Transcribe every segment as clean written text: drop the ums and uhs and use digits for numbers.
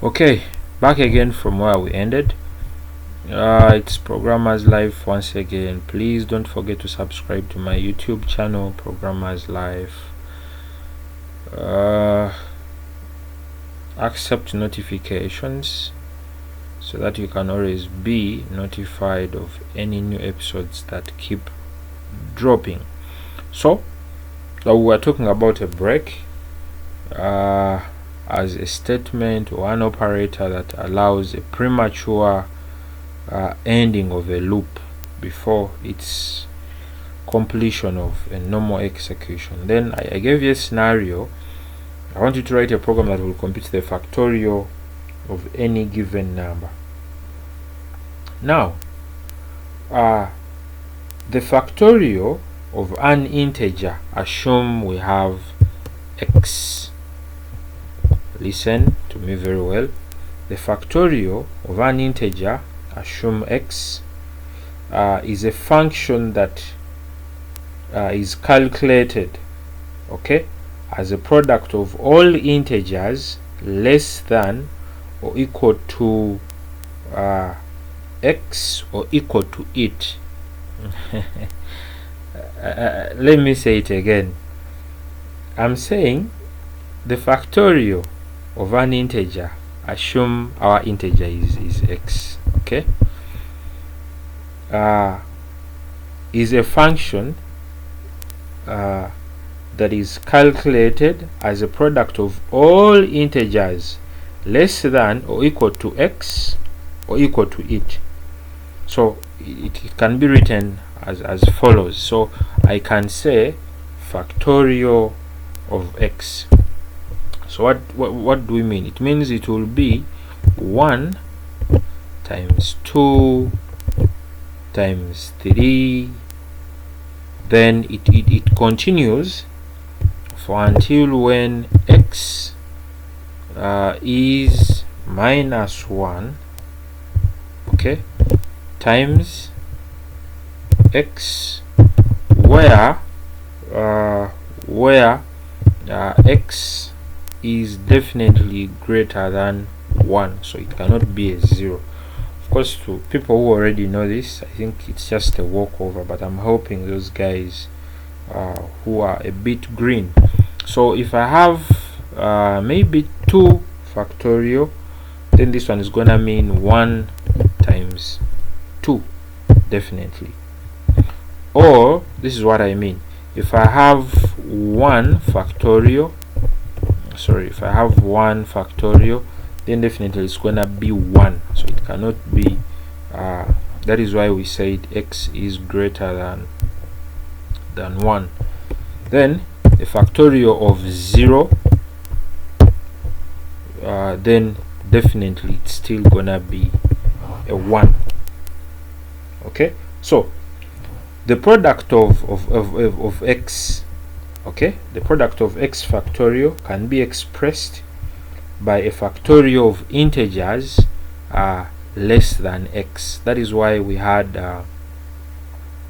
Okay, back again from where we ended. It's Programmers Life once again. Please don't forget to subscribe to my YouTube channel, Programmers Life. Accept notifications so that you can always be notified of any new episodes that keep dropping. So we were talking about a break as a statement or an operator that allows a premature ending of a loop before its completion of a normal execution. Then I gave you a scenario. I want you to write a program that will compute the factorial of any given number. Now, the factorial of an integer, assume we have x. Listen to me very well. The factorial of an integer, assume x, is a function that is calculated, okay, as a product of all integers less than or equal to x or equal to it. Let me say it again. I'm saying the factorial of an integer, assume our integer is x, okay, is a function that is calculated as a product of all integers less than or equal to x or equal to it. So it can be written as follows. So I can say factorial of x. So what do we mean? It means it will be 1 times 2 times 3, then it continues for until when x is minus 1, okay, times x, where x is definitely greater than 1, so it cannot be a 0. Of course, to people who already know this, I think it's just a walkover, but I'm helping those guys who are a bit green. So if I have maybe 2 factorial, then this one is gonna mean 1 times 2 definitely. Or this is what I mean, if I have 1 factorial, then definitely it's gonna be 1, so it cannot be that is why we said x is greater than 1. Then the factorial of 0, then definitely it's still gonna be a 1. Okay, so the product of x, okay, the product of x factorial can be expressed by a factorial of integers less than x. That is why we had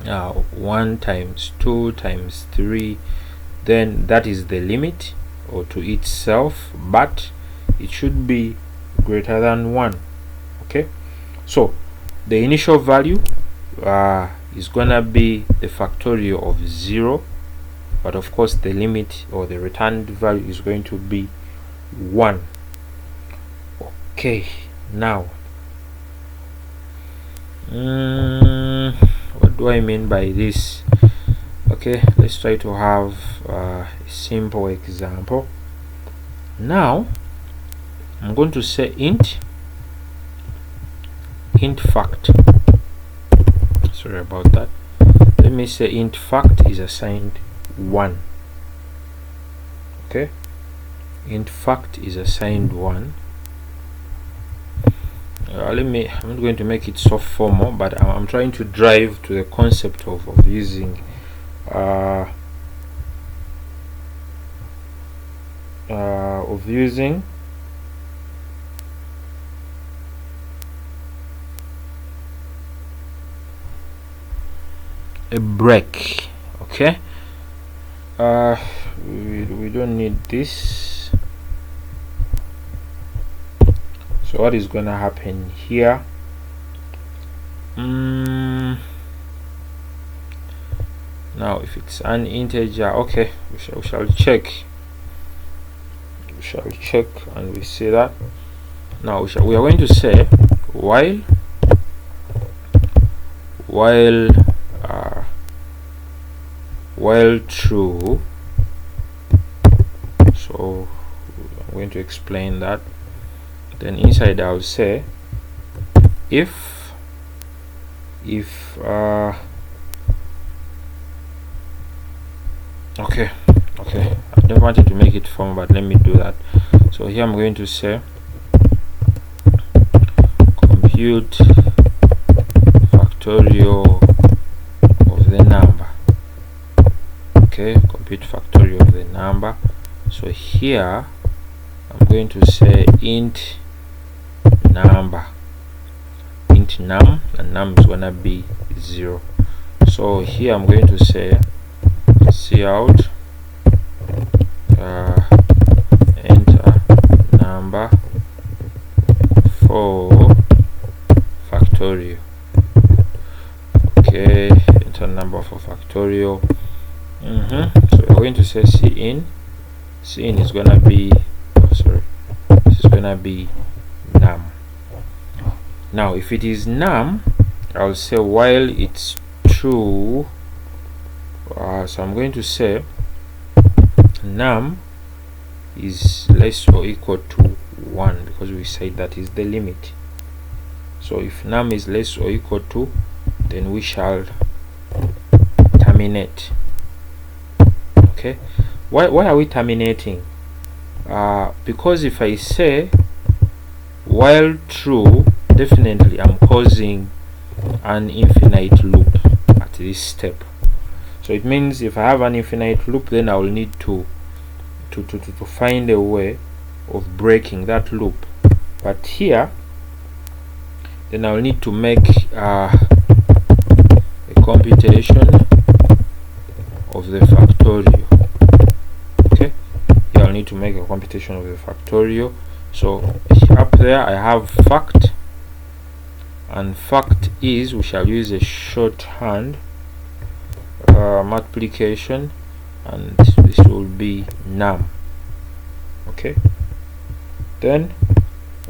1 times 2 times 3, then that is the limit or to itself, but it should be greater than 1. Okay, so the initial value is gonna be the factorial of 0, but of course the limit or the returned value is going to be 1. Okay, now what do I mean by this? Okay, let's try to have a simple example. Now I'm going to say int fact. Sorry about that. Let me say int fact is assigned 1. Okay, int fact is assigned 1. I'm not going to make it so formal, but I'm trying to drive to the concept of using a break. Okay, we don't need this. So what is going to happen here? Now if it's an integer, okay, we shall check. We shall check, and we see that now we are going to say while true. So I'm going to explain that. Then inside I'll say if okay, I don't wanted to make it form, but let me do that. So here I'm going to say compute factorial of the number. Okay, compute factorial of the number. So here I'm going to say int number, int num, and num is gonna be 0. So here I'm going to say cout enter number for factorial. Okay, enter number for factorial. So we're going to say cin is gonna be this is gonna be num. Now if it is num, I'll say while it's true. So I'm going to say num is less or equal to 1, because we said that is the limit. So if num is less or equal to, then we shall terminate. Okay, why are we terminating? Because if I say while true, definitely I'm causing an infinite loop at this step. So it means if I have an infinite loop, then I will need to find a way of breaking that loop. But here, then I will need to make a computation of the factorial. Okay, here I'll need to make a computation of the factorial. So up there I have fact, and fact is, we shall use a shorthand multiplication, and this will be num. Okay, then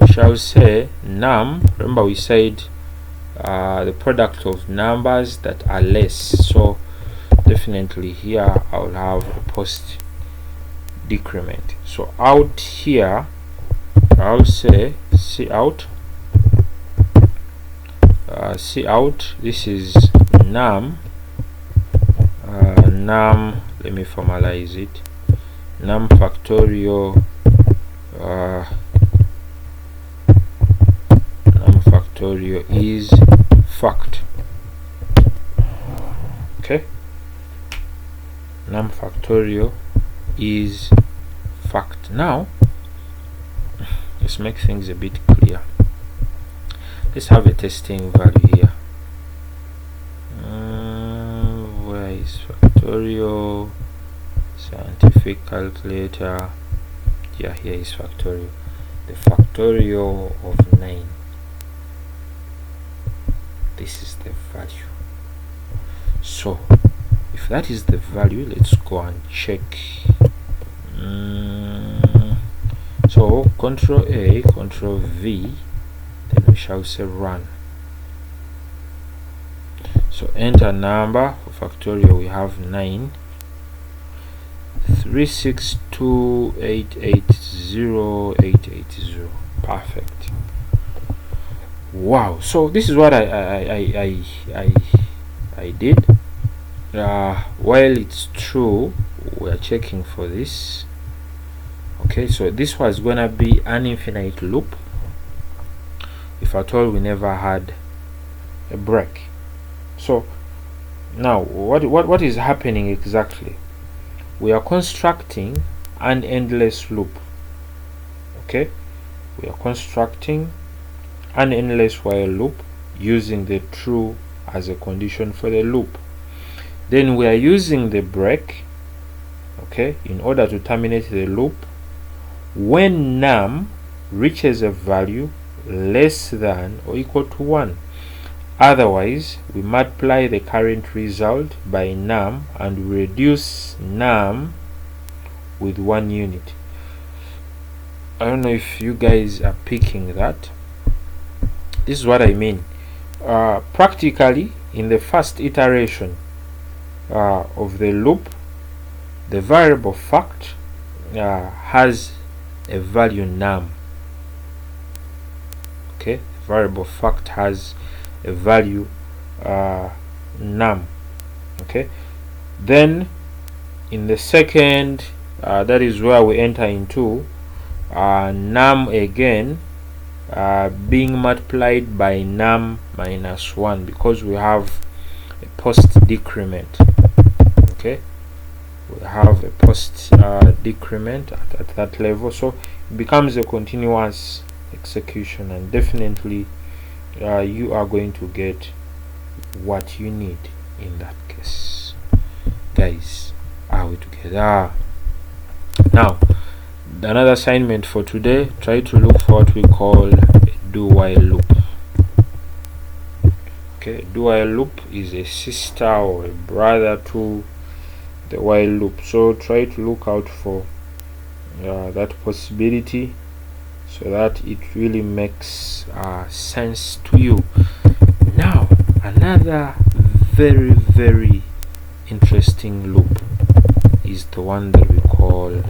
we shall say num. Remember we said the product of numbers that are less, so definitely here I will have a post decrement. So out here I'll say cout this is num. Num, let me formalize it, num factorial is fact. Okay, num factorial is fact. Now let's make things a bit clear. Let's have a testing value here. Where is factorial? Scientific calculator. Yeah, here is factorial. The factorial of 9. This is the value. So if that is the value, let's go and check. So Control A, Control V, then we shall say run. So enter number for factorial. We have 9 362880880. Perfect. Wow. So this is what I did. While it's true, we are checking for this. Okay, so this was gonna be an infinite loop if at all we never had a break. So now what is happening exactly? We are constructing an endless loop. Okay, we are constructing an endless while loop using the true as a condition for the loop. Then we are using the break, okay, in order to terminate the loop when num reaches a value less than or equal to 1. Otherwise, we multiply the current result by num and we reduce num with 1 unit. I don't know if you guys are picking that. This is what I mean. Practically, in the first iteration of the loop, the variable fact has a value num. Okay, the variable fact has a value num. Okay, then in the second, that is where we enter into num again being multiplied by num minus 1, because we have a post decrement. Okay, we have a post decrement at that level, so it becomes a continuous execution, and definitely you are going to get what you need in that case. Guys, are we together? Now, another assignment for today, try to look for what we call a do-while loop. Okay, do-while loop is a sister or a brother to the while loop, so try to look out for that possibility so that it really makes sense to you. Now, another very interesting loop is the one that we call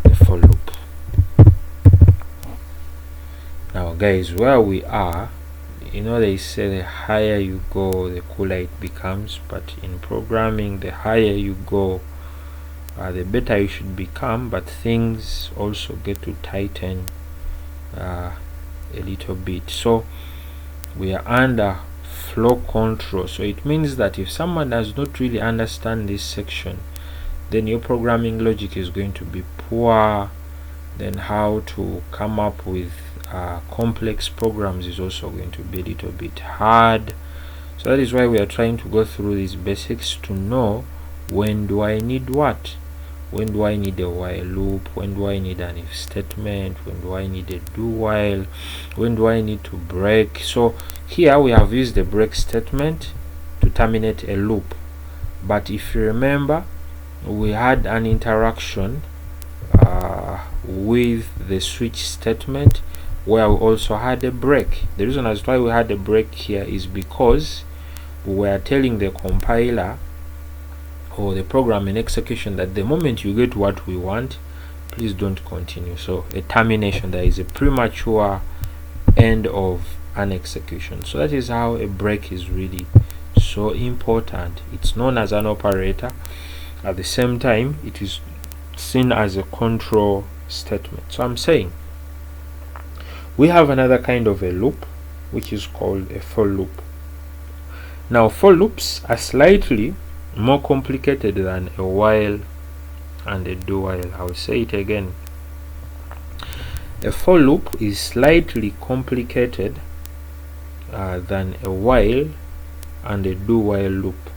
the for loop. Now guys, where we are, you know, they say the higher you go, the cooler it becomes, but in programming, the higher you go, the better you should become, but things also get to tighten a little bit. So we are under flow control, so it means that if someone does not really understand this section, then your programming logic is going to be poor. Then how to come up with complex programs is also going to be a little bit hard. So that is why we are trying to go through these basics to know, when do I need what? When do I need a while loop? When do I need an if statement? When do I need a do while? When do I need to break? So here we have used the break statement to terminate a loop, but if you remember, we had an interaction with the switch statement where we also had a break. The reason as to why we had a break here is because we were telling the compiler or the program in execution that the moment you get what we want, please don't continue. So a termination, there is a premature end of an execution. So that is how a break is really so important. It's known as an operator. At the same time, it is seen as a control statement. So I'm saying we have another kind of a loop which is called a for loop. Now for loops are slightly more complicated than a while and a do while. I'll say it again. A for loop is slightly complicated than a while and a do while loop.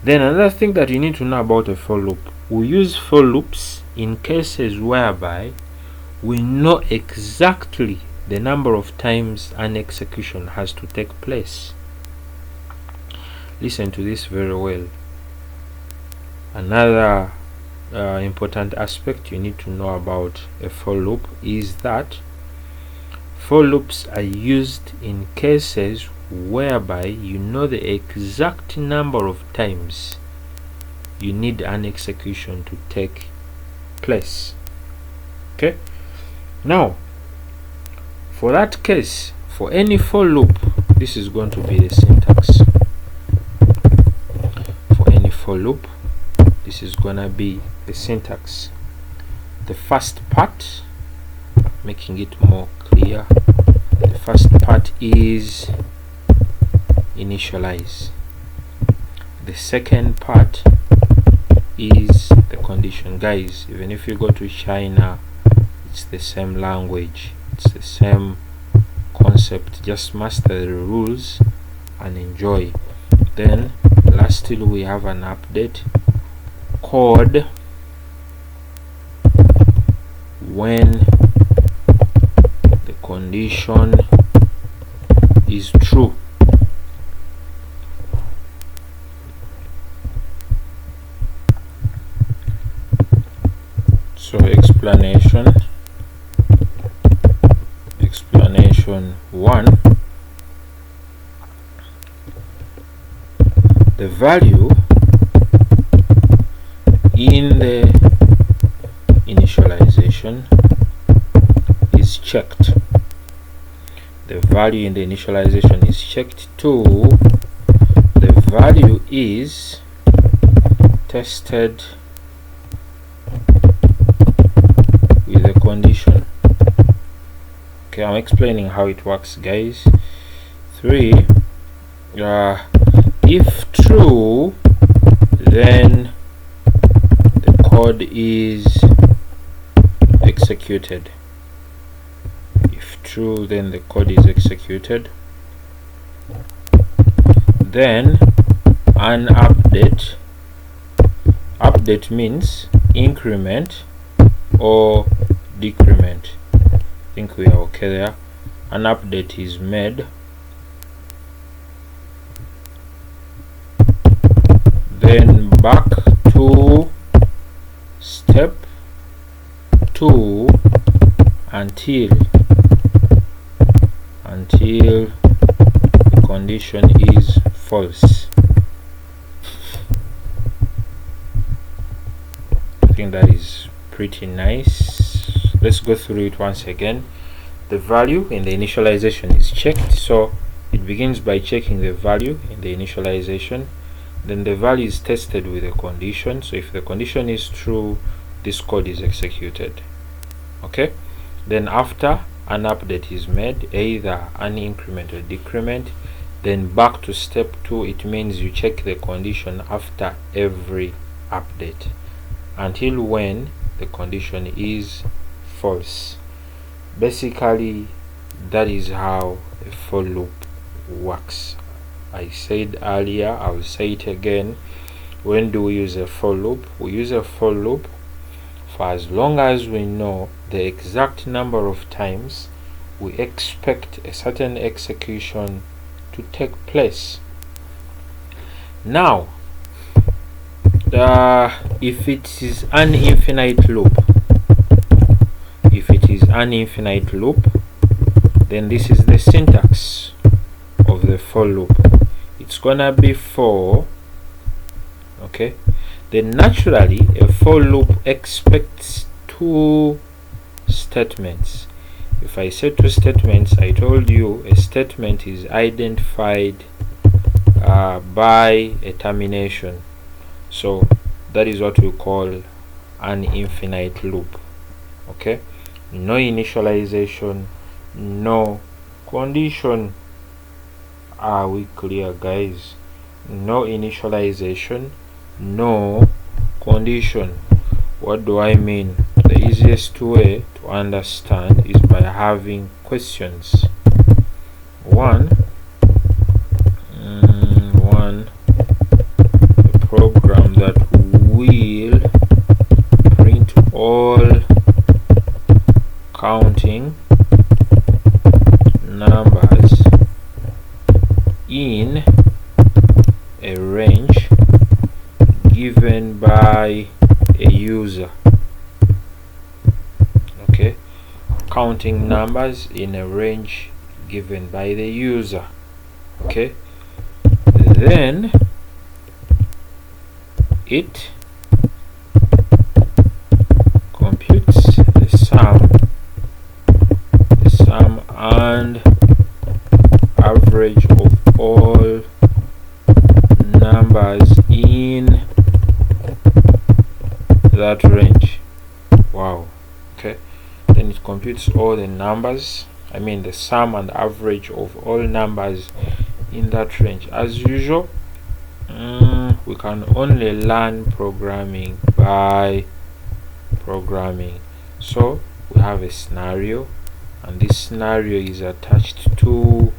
Then another thing that you need to know about a for loop, we use for loops in cases whereby we know exactly the number of times an execution has to take place. Listen to this very well. Another important aspect you need to know about a for loop is that for loops are used in cases whereby you know the exact number of times you need an execution to take place. Okay, now for that case, for any for loop, this is going to be the syntax. For any for loop, this is gonna be the syntax. The first part, making it more clear, the first part is initialize. The second part is the condition. Guys, even if you go to China, it's the same language, it's the same concept. Just master the rules and enjoy. Then lastly, we have an update code when condition is true. So explanation 1, the value in the initialization is checked. The value in the initialization is checked to the value is tested with a condition. Okay, I'm explaining how it works, guys. 3, if true, then the code is executed. If true, then the code is executed. Then an update means increment or decrement. I think we are okay there. An update is made. Then back to step 2 until the condition is false. I think that is pretty nice. Let's go through it once again. The value in the initialization is checked, so it begins by checking the value in the initialization. Then the value is tested with a condition. So if the condition is true, this code is executed. Okay, then after an update is made, either an increment or decrement, then back to step 2. It means you check the condition after every update until when the condition is false. Basically, that is how a for loop works. I said earlier, I'll say it again. When do we use a for loop? We use a for loop for as long as we know the exact number of times we expect a certain execution to take place. Now, if it is an infinite loop, then this is the syntax of the for loop. It's gonna be for, okay, then naturally a for loop expects 2 statements. If I say 2 statements, I told you a statement is identified by a termination. So that is what we call an infinite loop. Okay, no initialization, no condition. Are we clear, guys? No initialization, no condition. What do I mean? The easiest way to understand is by having questions. One, a program that will print all counting numbers in a range given by a user. Okay, counting numbers in a range given by the user. Okay, then it computes the sum and average of all numbers in that range. Wow. Okay, then it computes all the numbers, I mean the sum and average of all numbers in that range. As usual, we can only learn programming by programming. So we have a scenario, and this scenario is attached to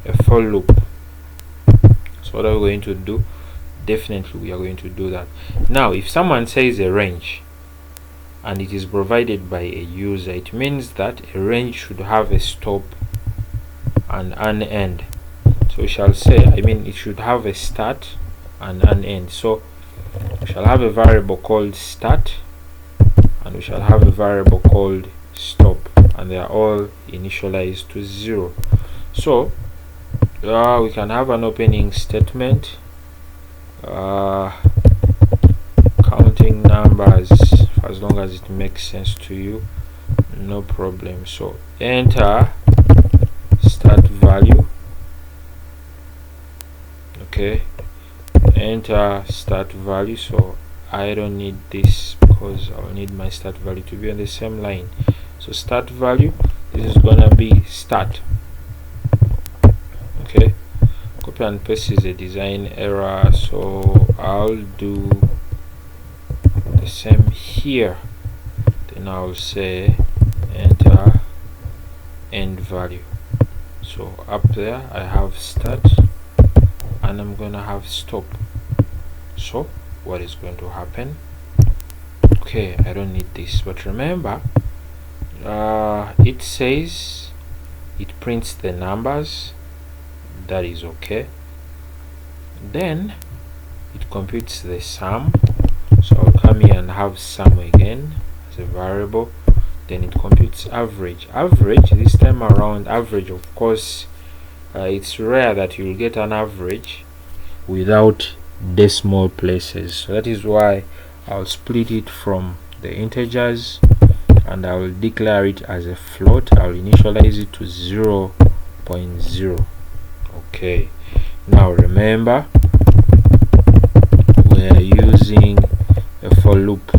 a for loop. So what are we going to do? Definitely we are going to do that. Now if someone says a range, and it is provided by a user, it means that a range should have a stop and an end. So we shall say, it should have a start and an end. So we shall have a variable called start, and we shall have a variable called stop, and they are all initialized to 0. So we can have an opening statement, counting numbers as long as it makes sense to you, no problem. So enter start value. Okay, enter start value. So I don't need this because I'll need my start value to be on the same line. So start value, this is gonna be start. Okay, copy and paste is a design error, so I'll do the same here. Then I'll say enter end value. So up there I have start and I'm gonna have stop. So what is going to happen? Okay, I don't need this, but remember, it says it prints the numbers. That is okay. Then it computes the sum. So I'll come here and have sum again as a variable. Then it computes average. Average, this time around, average, of course, it's rare that you'll get an average without decimal places. So that is why I'll split it from the integers and I will declare it as a float. I'll initialize it to 0.0. Okay, now remember, we are using a for loop.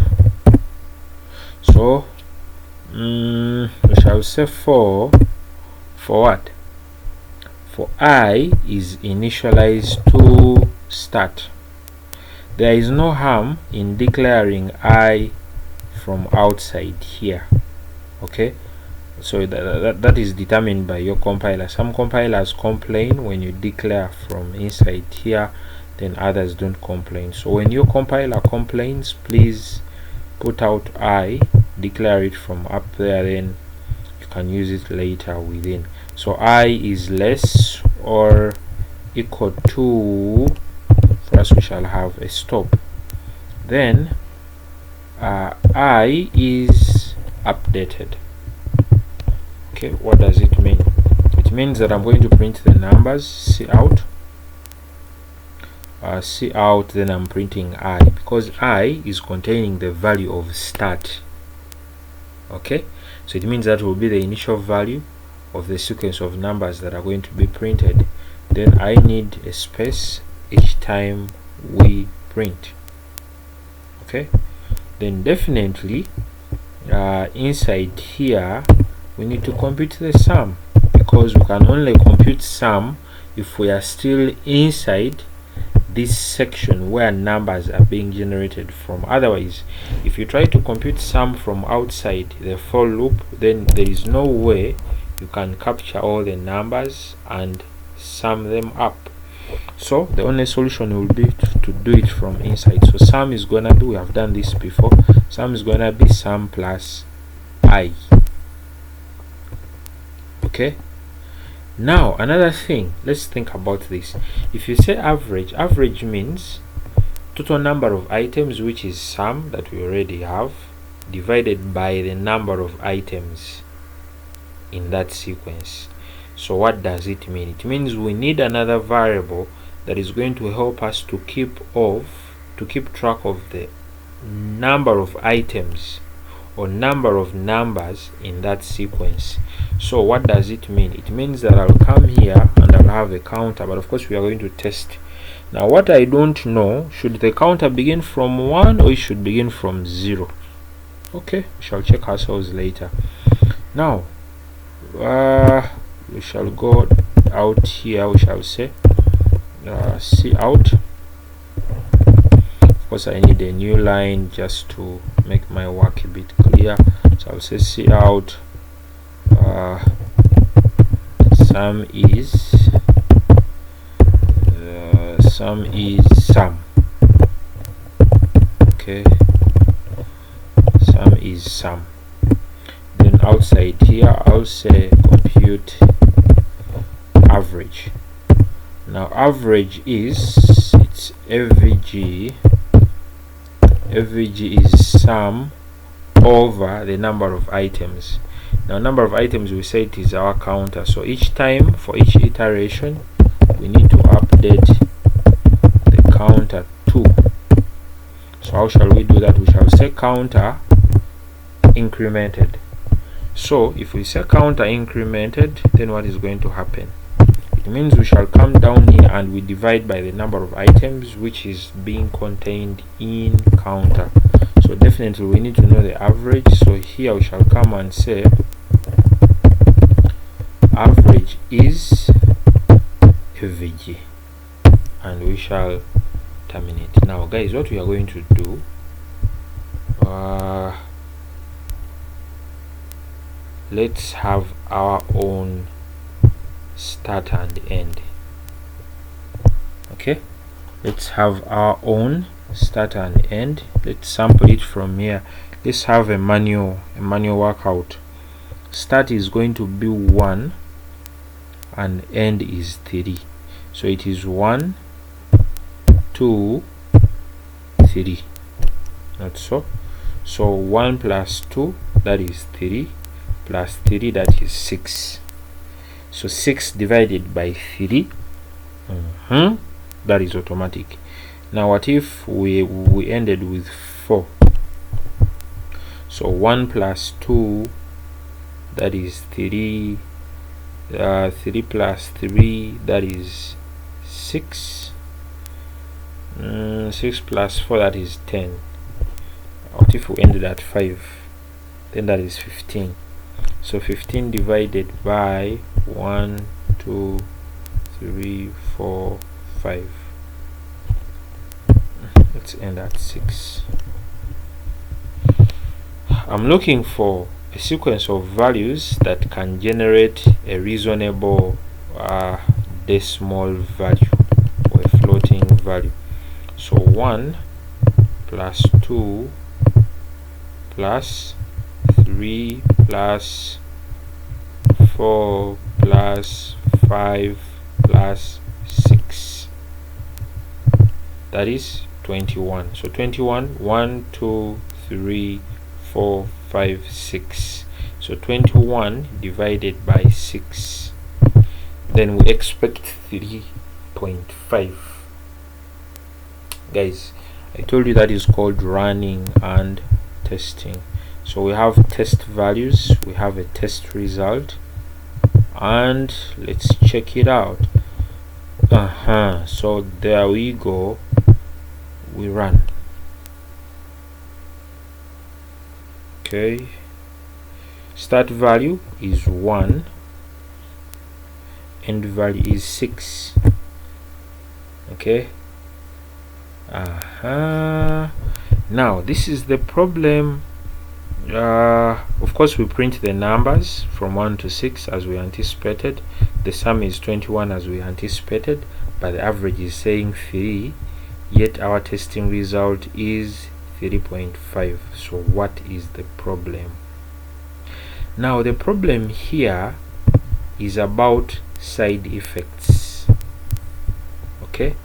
So we shall say for what? For I is initialized to start. There is no harm in declaring I from outside here. Okay, so that is determined by your compiler. Some compilers complain when you declare from inside here, then others don't complain. So when your compiler complains, please put out I, declare it from up there, then you can use it later within. So I is less or equal to, first we shall have a stop, then I is updated. Okay, what does it mean? It means that I'm going to print the numbers, see out, then I'm printing I, because I is containing the value of start. Okay, so it means that will be the initial value of the sequence of numbers that are going to be printed. Then I need a space each time we print. Okay, then definitely inside here we need to compute the sum, because we can only compute sum if we are still inside this section where numbers are being generated from. Otherwise, if you try to compute sum from outside the for loop, then there is no way you can capture all the numbers and sum them up. So the only solution will be to do it from inside. So sum is gonna be, we have done this before, sum is gonna be sum plus I. Okay, now another thing, let's think about this. If you say average, average means total number of items, which is sum that we already have, divided by the number of items in that sequence. So what does it mean? It means we need another variable that is going to help us to keep track of the number of items or number of numbers in that sequence. So what does it mean? It means that I'll come here and I'll have a counter, but of course we are going to test. Now what I don't know, should the counter begin from 1 or it should begin from 0? Okay, we shall check ourselves later. Now we shall go out here, we shall say see out. Of course I need a new line just to make my work a bit clear, so I'll say see out sum is sum. Okay, sum is sum. Then outside here I'll say compute average. Now average is FVG. FVG is sum over the number of items. Now number of items, we say it is our counter, so each time for each iteration we need to update the counter 2. So how shall we do that? We shall say counter incremented. So if we say counter incremented, then what is going to happen? It means we shall come down here and we divide by the number of items which is being contained in counter. So definitely we need to know the average. So here we shall come and say average is FVG, and we shall terminate. Now guys, what we are going to do, let's have our own start and end. Okay, let's have our own start and end. Let's sample it from here. Let's have a manual workout. Start is going to be 1 and end is 3. So it is 1, 2, 3. Not so. So 1 plus 2, that is 3, plus 3, that is 6. So 6 divided by 3, that is automatic. Now what if we ended with 4? So 1 plus 2, that is 3, 3 plus 3, that is 6, 6 plus 4, that is 10. What if we ended at 5? Then that is 15. So 15 divided by 1, 2, 3, 4, 5. Let's end at 6. I'm looking for a sequence of values that can generate a reasonable decimal value or a floating value. So 1 plus 2 plus 3 plus 4 plus 5 plus 6, that is 21. So 21, 1, 2, 3, 4, 5, 6. So 21 divided by 6. Then we expect 3.5. Guys, I told you that is called running and testing. So we have test values, we have a test result, and let's check it out. So there we go. We run. Okay, start value is 1, end value is 6. Okay, now this is the problem. Of course we print the numbers from 1 to 6 as we anticipated. The sum is 21 as we anticipated, but the average is saying 3, yet our testing result is 3.5. so what is the problem? Now the problem here is about side effects. Okay,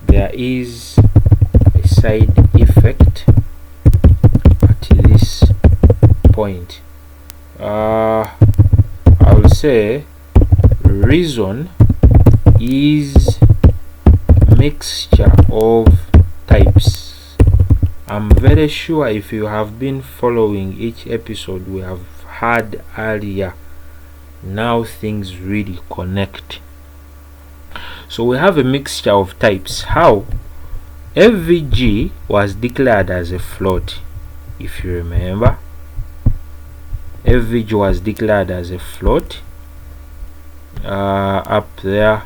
there is a side effect at this point. I will say reason is mixture of types. I'm very sure if you have been following each episode we have had earlier, now things really connect. So we have a mixture of types. How? FVG was declared as a float. If you remember, FVG was declared as a float up there.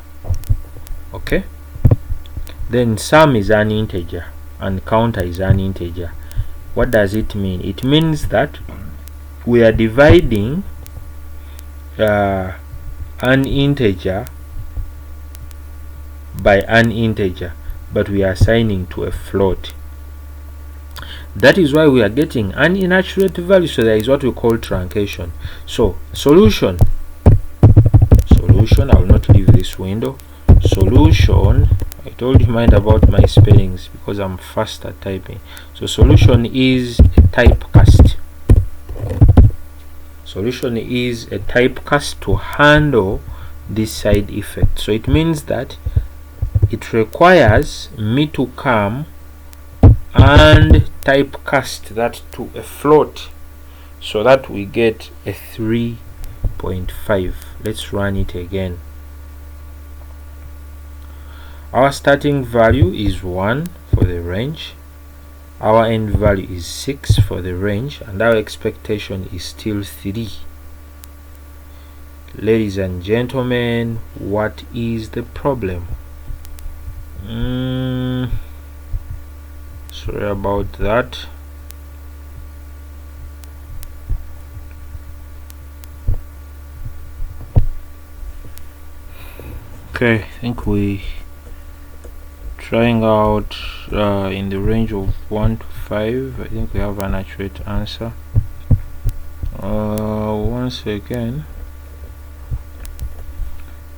Okay, then sum is an integer and counter is an integer. What does it mean? It means that we are dividing an integer by an integer, but we are assigning to a float. That is why we are getting an inaccurate value. So there is what we call truncation. So solution, I will not leave this window. Solution, I told you mind about my spellings because I'm fast at typing. So solution is a typecast. Solution is a typecast to handle this side effect. So it means that it requires me to come and typecast that to a float so that we get a 3.5. Let's run it again. Our starting value is 1 for the range, our end value is 6 for the range, and our expectation is still 3. Ladies and gentlemen, what is the problem? Sorry about that. Okay, I think we trying out in the range of 1 to 5. I think we have an accurate answer. Once again,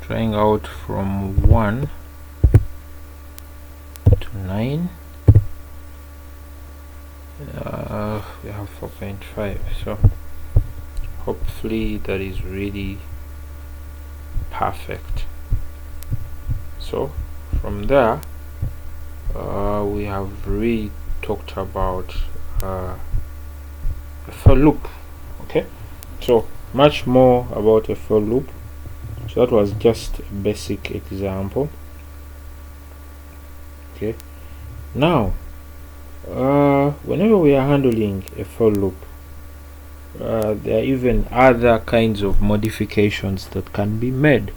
trying out from 1 to 9. We have 4.5. So hopefully that is really perfect. So from there, we have really talked about a for loop. Okay, so much more about a for loop. So that was just a basic example. Okay, now whenever we are handling a for loop, there are even other kinds of modifications that can be made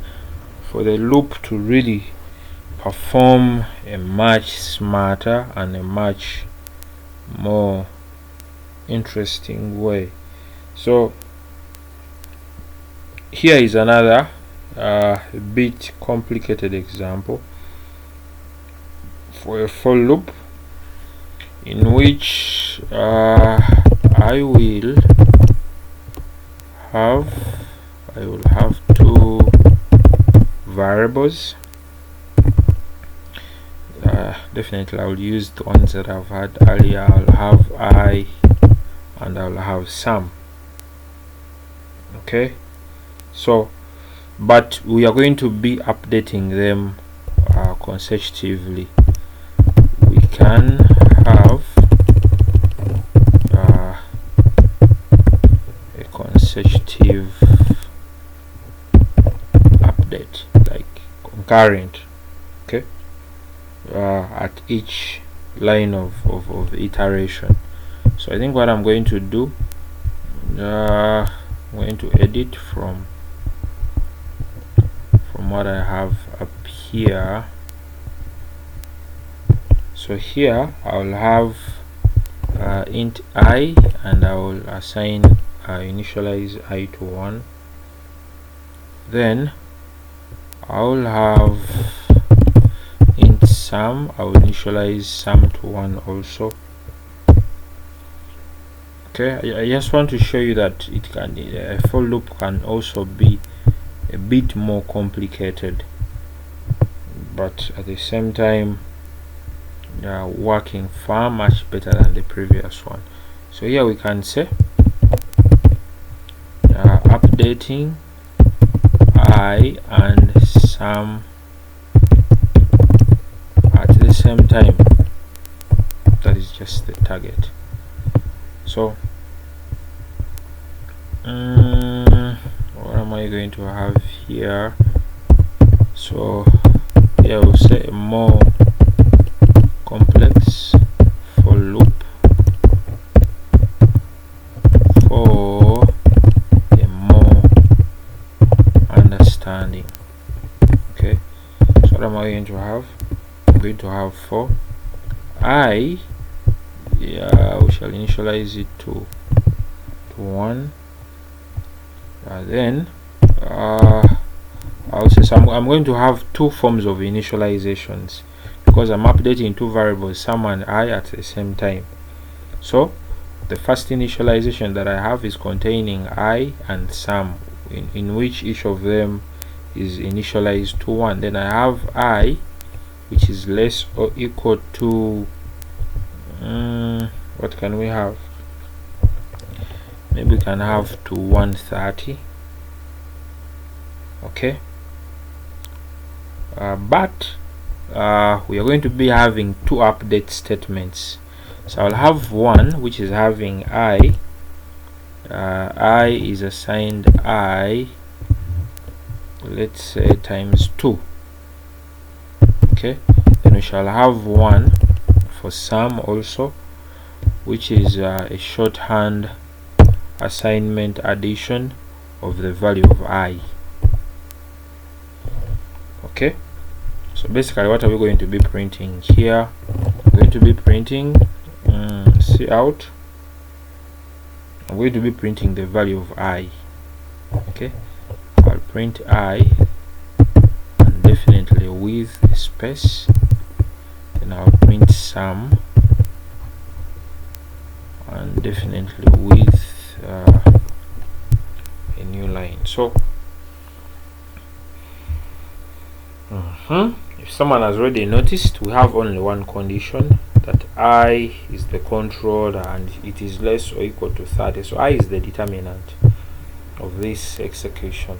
for the loop to really perform a much smarter and a much more interesting way. So here is another bit complicated example for a for loop in which I will have two variables. Definitely I will use the ones that I've had earlier. I'll have I and I'll have sum. Okay, so but we are going to be updating them consecutively. We can have a consecutive update, like concurrent. Okay, at each line of iteration. So I think what I'm going to do, I'm going to edit from what I have up here. So here I'll have int I, and I will assign initialize I to 1. Then I'll have int sum, I will initialize sum to 1 also. Okay, I just want to show you that it can a for loop can also be a bit more complicated, but at the same time working far much better than the previous one. So here we can say updating I and sum at the same time. That is just the target. So what am I going to have here? So here we'll say a more complex for loop for a more understanding. Okay, so what am I going to have? I'm going to have for I, we shall initialize it to 1. Then I'll say I'm going to have two forms of initializations because I'm updating two variables, sum and I, at the same time. So the first initialization that I have is containing I and Sam, in which each of them is initialized to 1. Then I have I, which is less or equal to what can we have? Maybe we can have to 130. Okay, but we are going to be having two update statements. So I'll have one which is having I is assigned I, let's say times 2. Okay, then we shall have one for Sam also, which is a shorthand assignment addition of the value of I. Okay, so basically what are we going to be printing here? We're going to be printing Cout. I'm going to be printing the value of I. Okay, I'll print I, and definitely with a space. Then I'll print Sam, and definitely with a new line. So if someone has already noticed, we have only one condition, that I is the controller and it is less or equal to 30. So I is the determinant of this execution.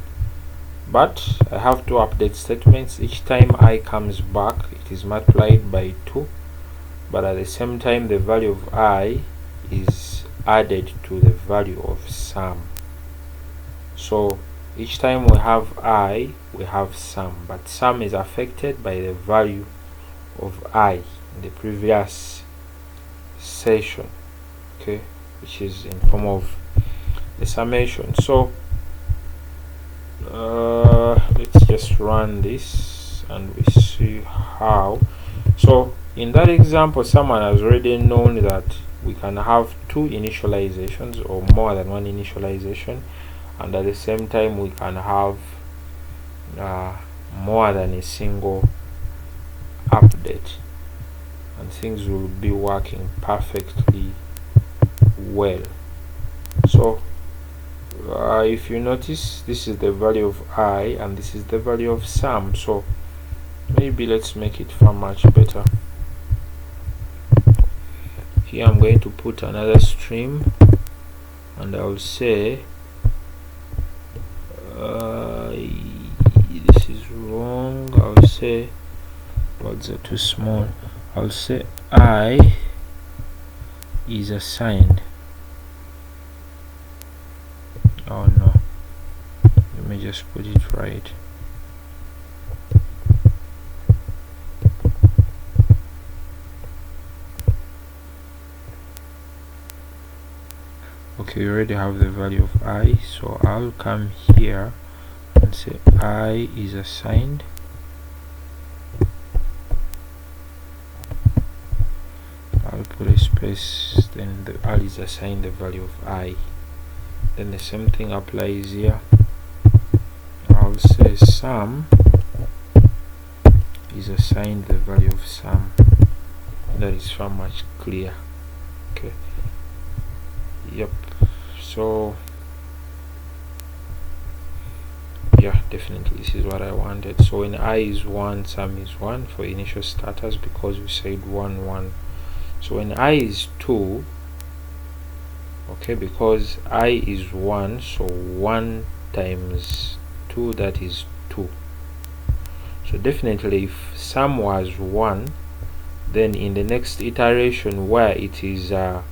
But I have two update statements. Each time I comes back, it is multiplied by 2, but at the same time the value of I is added to the value of Sam. So each time we have I, we have Sam, but Sam is affected by the value of I in the previous session, okay, which is in form of the summation. So let's just run this and we see how. So in that example, someone has already known that we can have two initializations or more than one initialization, and at the same time we can have more than a single update, and things will be working perfectly well. So if you notice, this is the value of I and this is the value of Sam. So maybe let's make it far much better. Here I'm going to put another stream, and I'll say this is wrong. I'll say words are too small. I'll say I is assigned. Oh no, let me just put it right. Okay, you already have the value of I, so I'll come here and say I is assigned. I'll put a space, then the I is assigned the value of I. Then the same thing applies here. I'll say Sam is assigned the value of Sam. That is far much clear. Okay. Yep. So yeah, definitely this is what I wanted. So when I is 1, Sam is 1 for initial starters, because we said 1 1. So when I is 2, okay, because I is 1, so 1 times 2, that is 2. So definitely if Sam was 1, then in the next iteration where it is I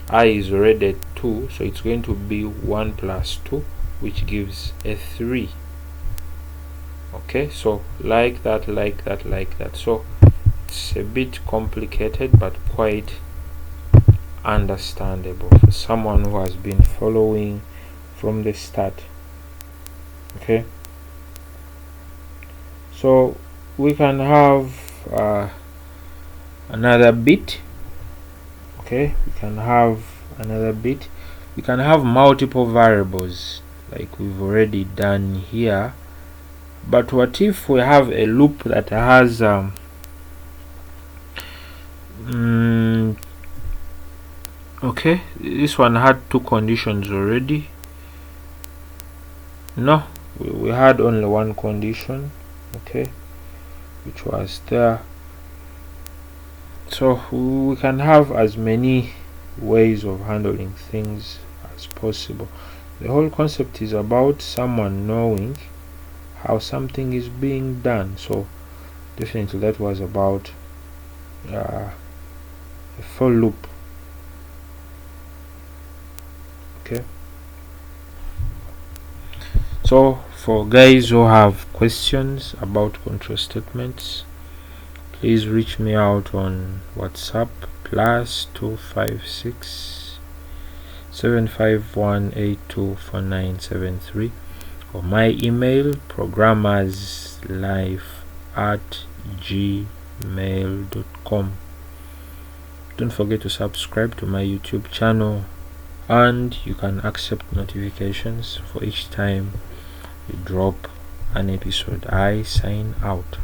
is already 2, so it's going to be 1 plus 2, which gives a 3. Okay, so like that, like that, like that. So it's a bit complicated but quite understandable for someone who has been following from the start. Okay, so we can have another bit. Okay, we can have another bit. We can have multiple variables like we've already done here, but what if we have a loop that has Okay, this one had two conditions already. No, we had only one condition, okay, which was there. So we can have as many ways of handling things as possible. The whole concept is about someone knowing how something is being done. So definitely that was about a for loop. Okay, so for guys who have questions about control statements, please reach me out on WhatsApp +256 751824973, or my email programmerslife@gmail.com. Don't forget to subscribe to my YouTube channel, and you can accept notifications for each time you drop an episode. I sign out.